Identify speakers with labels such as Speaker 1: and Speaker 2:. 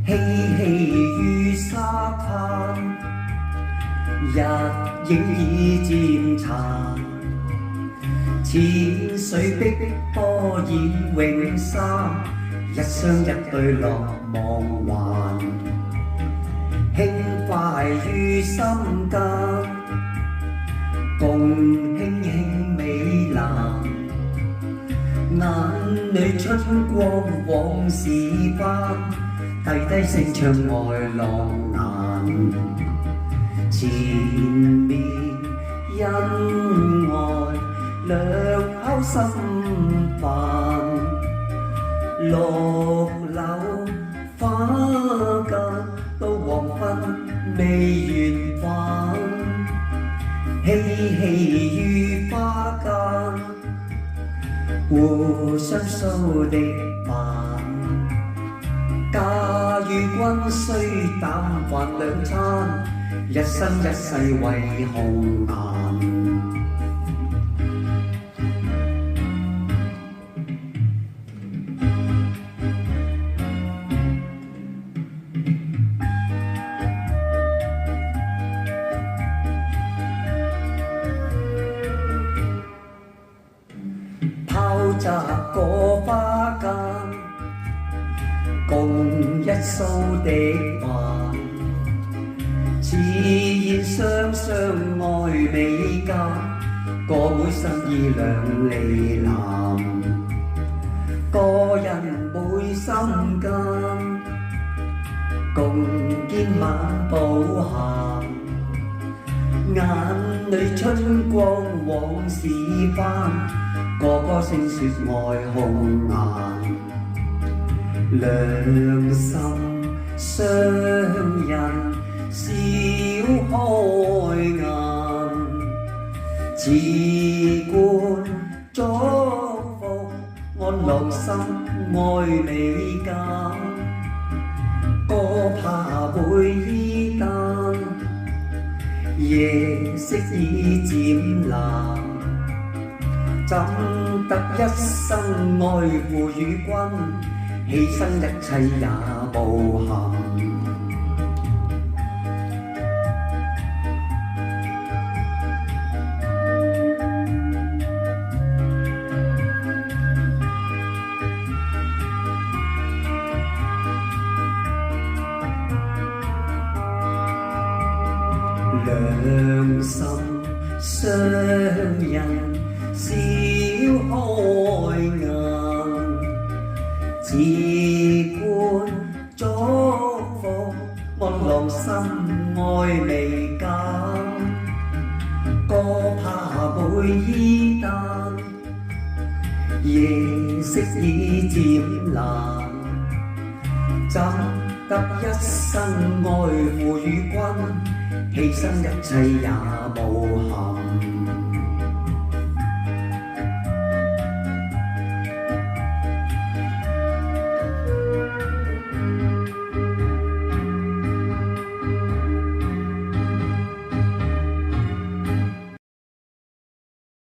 Speaker 1: 嬉戲於沙灘，日影已漸殘，淺水碧波已永散，一雙一對落望還，輕快於心間，共輕輕美男，眼裏春光往事翻，低低聲唱愛浪眼，前面恩愛兩口心煩，綠柳花間到黃昏未完返，嬉戲於花間，互相掃的晚，假與君雖膽飯兩餐，一生一世為紅顏。拋擲過花間，共一蘇的幻，自然雙雙愛美間，個每心意兩離男，個人每心間，共肩晚步行，眼裏春光往事翻，個個聲說愛紅顏，兩心相印笑開顏，自冠祝福安樂心愛美間，個怕會依單，夜色已漸藍，怎得一生愛護與君，犧牲一切也無憾。兩心相印笑開顏，自冠祝福安樂心愛美間，個怕會依單，夜色已漸藍，怎得一生愛護與君，犧牲一切也無憾。